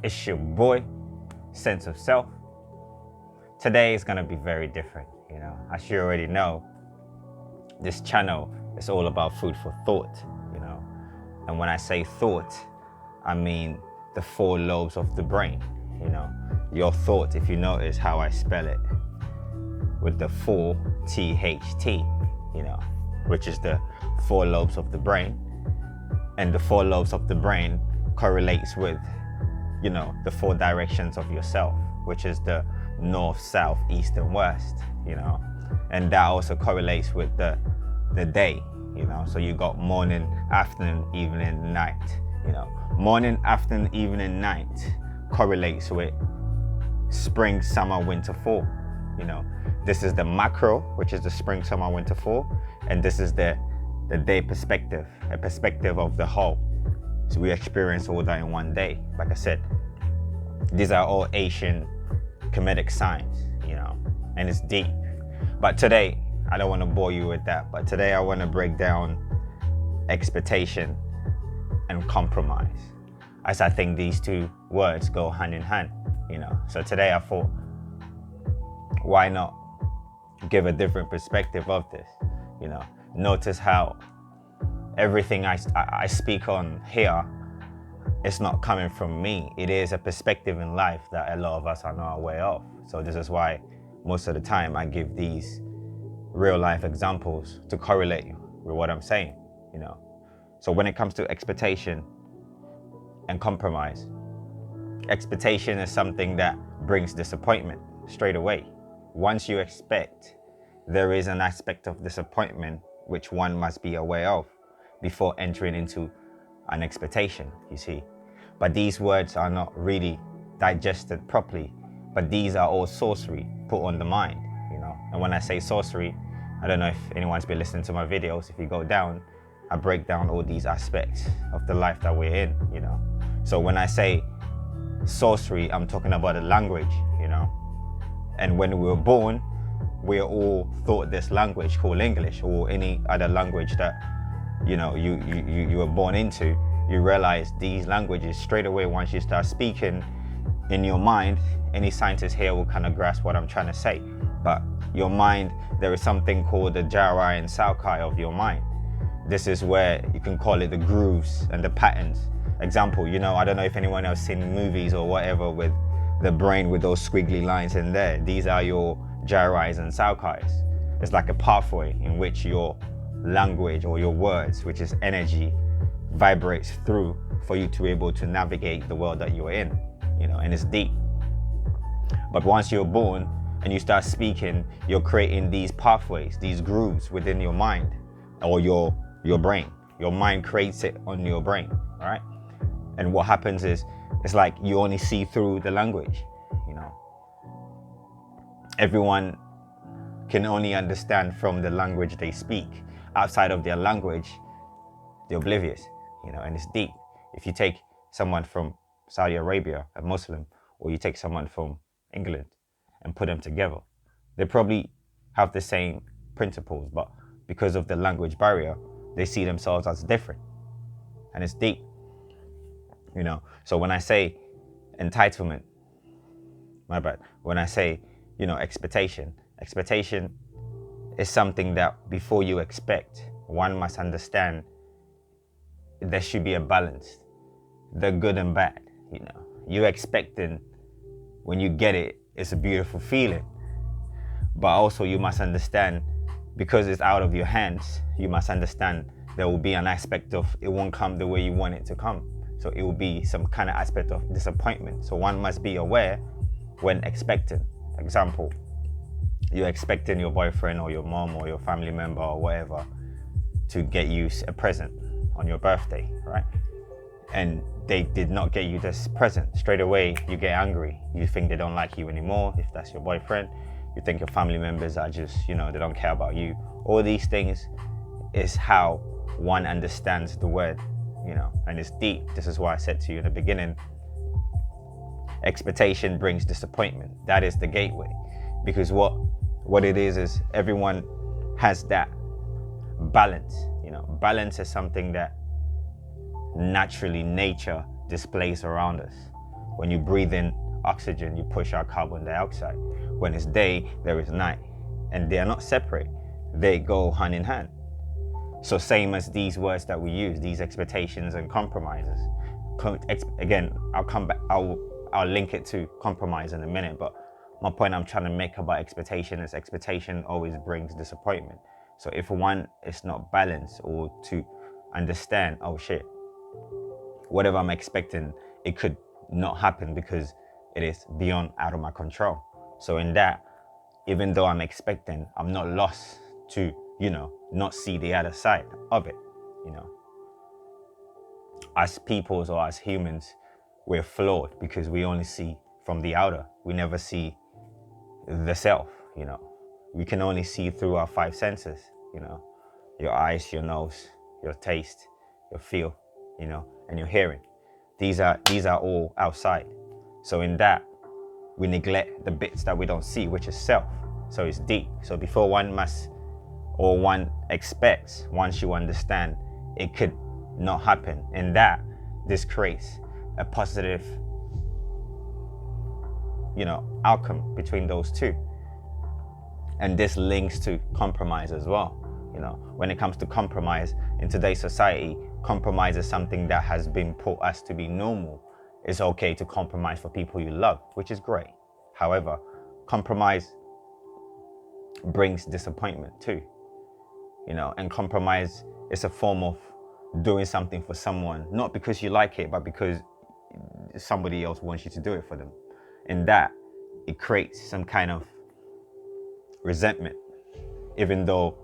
It's your boy, Sense of Self. Today is going to be very different. As you already know, this channel is all about food for thought. And when I say thought, I mean the four lobes of the brain. Your thought, if you notice how I spell it, with the 4-THT, which is the four lobes of the brain. And the four lobes of the brain correlates with, the four directions of yourself, which is the north, south, east, and west, and that also correlates with the day, so you got morning, afternoon, evening, night, morning, afternoon, evening, night correlates with spring, summer, winter, fall. This is the macro, which is the spring, summer, winter, fall, and this is the day perspective, a perspective of the whole. So we experience all that in one day. Like I said, these are all Asian comedic signs, and it's deep. But today, I don't want to bore you with that, but today I want to break down expectation and compromise, as I think these two words go hand in hand, So today I thought, why not give a different perspective of this, Notice how everything I speak on here, it's not coming from me. It is a perspective in life that a lot of us are not aware of. So this is why most of the time I give these real life examples to correlate with what I'm saying, So when it comes to expectation and compromise, expectation is something that brings disappointment straight away. Once you expect, there is an aspect of disappointment which one must be aware of before entering into an expectation, you see. But these words are not really digested properly, but these are all sorcery put on the mind, And when I say sorcery, I don't know if anyone's been listening to my videos. If you go down, I break down all these aspects of the life that we're in, So when I say sorcery, I'm talking about a language, And when we were born, we are all taught this language called English, or any other language that you were born into. You realize these languages straight away. Once you start speaking in your mind, any scientist here will kind of grasp what I'm trying to say. But your mind, there is something called the Jari and Saukai of your mind. This is where you can call it the grooves and the patterns. Example, I don't know if anyone else seen movies or whatever with the brain with those squiggly lines in there. These are your Jaris and Saukais. It's like a pathway in which your language or your words, which is energy, vibrates through for you to be able to navigate the world that you're in, and it's deep. But once you're born and you start speaking, you're creating these pathways, these grooves within your mind or your brain. Your mind creates it on your brain, all right? And what happens is, it's like you only see through the language, Everyone can only understand from the language they speak. Outside of their language, they're oblivious, and it's deep. If you take someone from Saudi Arabia, a Muslim, or you take someone from England and put them together, they probably have the same principles, but because of the language barrier, they see themselves as different, and it's deep, So when I say entitlement, my bad, when I say, expectation is something that before you expect, one must understand there should be a balance, the good and bad, You expecting, when you get it, it's a beautiful feeling. But also you must understand, because it's out of your hands, you must understand there will be an aspect of it won't come the way you want it to come. So it will be some kind of aspect of disappointment. So one must be aware when expecting. Example, you're expecting your boyfriend or your mom or your family member or whatever to get you a present on your birthday, right? And they did not get you this present. Straight away, you get angry. You think they don't like you anymore, if that's your boyfriend. You think your family members are just, they don't care about you. All these things is how one understands the word, and it's deep. This is why I said to you in the beginning, expectation brings disappointment. That is the gateway. Because what it is everyone has that balance. Balance is something that naturally nature displays around us. When you breathe in oxygen, you push out carbon dioxide. When it's day, there is night. And they are not separate. They go hand in hand. So same as these words that we use, these expectations and compromises. Again, I'll come back, I'll link it to compromise in a minute, but my point I'm trying to make about expectation is expectation always brings disappointment. So if one is not balanced, or to understand, oh shit, whatever I'm expecting, it could not happen because it is beyond out of my control. So in that, even though I'm expecting, I'm not lost to, not see the other side of it, As peoples or as humans, we're flawed because we only see from the outer. We never see the self, We can only see through our five senses, Your eyes, your nose, your taste, your feel, and your hearing. These are all outside. So in that, we neglect the bits that we don't see, which is self. So it's deep. So before one expects, once you understand, it could not happen. And that, this creates a positive, outcome between those two. And this links to compromise as well. When it comes to compromise in today's society, compromise is something that has been put as to be normal. It's okay to compromise for people you love, which is great. However, compromise brings disappointment too. And compromise is a form of doing something for someone, not because you like it, but because somebody else wants you to do it for them. And that, it creates some kind of resentment, even though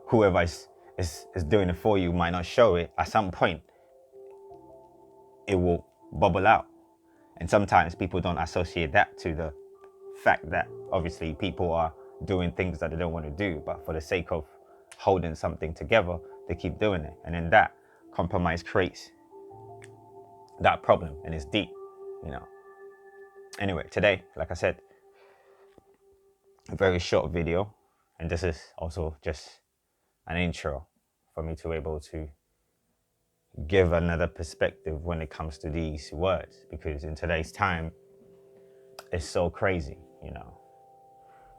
whoever is doing it for you might not show it. At some point, it will bubble out. And sometimes people don't associate that to the fact that obviously people are doing things that they don't want to do, but for the sake of holding something together, they keep doing it. And then that compromise creates that problem, and it's deep, Anyway, today, like I said, a very short video, and this is also just an intro for me to be able to give another perspective when it comes to these words, because in today's time, it's so crazy,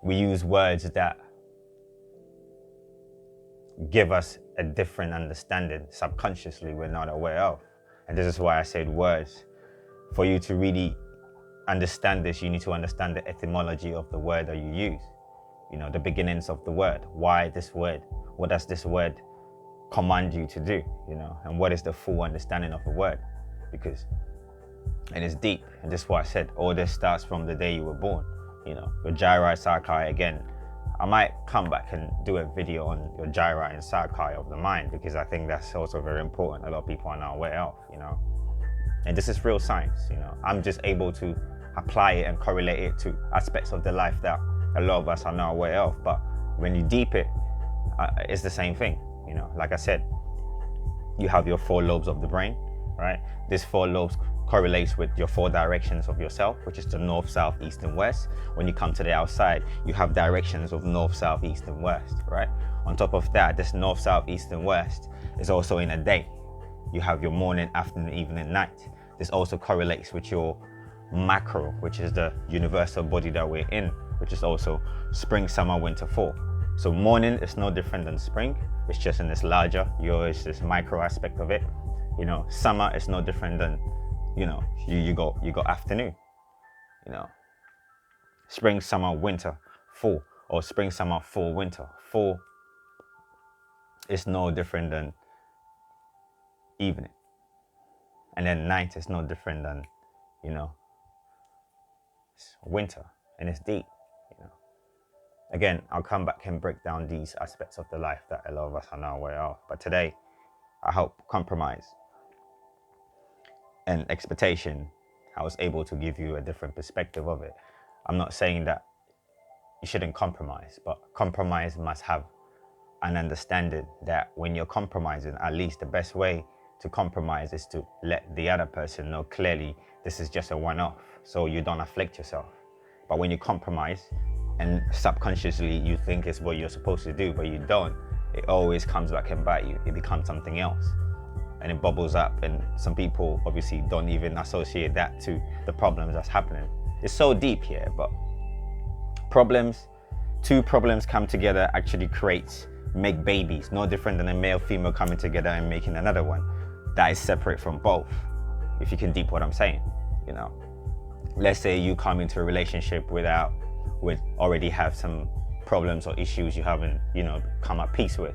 We use words that give us a different understanding subconsciously we're not aware of. And this is why I said words. For you to really understand this, you need to understand the etymology of the word that you use. The beginnings of the word. Why this word? What does this word command you to do? And what is the full understanding of the word? Because, and it's deep. And this is why I said all this starts from the day you were born. Your gyri sarkai, again, I might come back and do a video on your gyri and sarkai of the mind, because I think that's also very important. A lot of people are not aware of, And this is real science, I'm just able to apply it and correlate it to aspects of the life that a lot of us are not aware of. But when you deep it, it's the same thing. Like I said, you have your 4 lobes of the brain, right? These 4 lobes correlates with your 4 directions of yourself, which is the north, south, east, and west. When you come to the outside, you have directions of north, south, east, and west, right? On top of that, this north, south, east, and west is also in a day. You have your morning, afternoon, evening, night. This also correlates with your macro, which is the universal body that we're in, which is also spring, summer, winter, fall. So morning is no different than spring. It's just in this larger, yours, this micro aspect of it. Summer is no different than, you got afternoon. Spring, summer, winter, fall, or spring, summer, fall, winter. Fall is no different than evening. And then night is no different than, winter, and it's deep. Again, I'll come back and break down these aspects of the life that a lot of us are not aware of. But today, I hope compromise and expectation, I was able to give you a different perspective of it. I'm not saying that you shouldn't compromise, but compromise must have an understanding that when you're compromising, at least the best way to compromise is to let the other person know clearly this is just a one-off, so you don't afflict yourself. But when you compromise and subconsciously you think it's what you're supposed to do, but you don't, it always comes back and bite you. It becomes something else. and it bubbles up, and some people obviously don't even associate that to the problems that's happening. It's so deep here, but two problems come together actually make babies, no different than a male female coming together and making another one that is separate from both, if you can deep what I'm saying. Let's say you come into a relationship with already have some problems or issues you haven't come at peace with.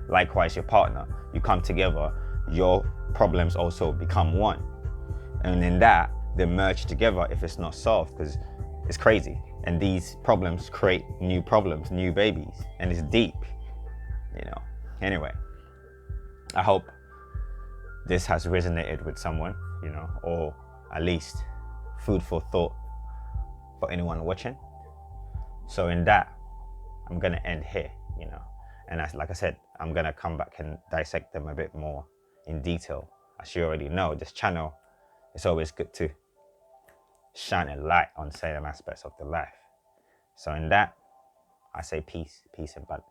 Likewise, your partner, you come together, your problems also become one, and in that they merge together if it's not solved, because it's crazy, and these problems create new problems, new babies, and it's deep. Anyway, I hope this has resonated with someone, or at least food for thought for anyone watching. So in that, I'm gonna end here, and like I said, I'm gonna come back and dissect them a bit more in detail. As you already know, this channel, it's always good to shine a light on certain aspects of the life. So in that, I say peace and balance.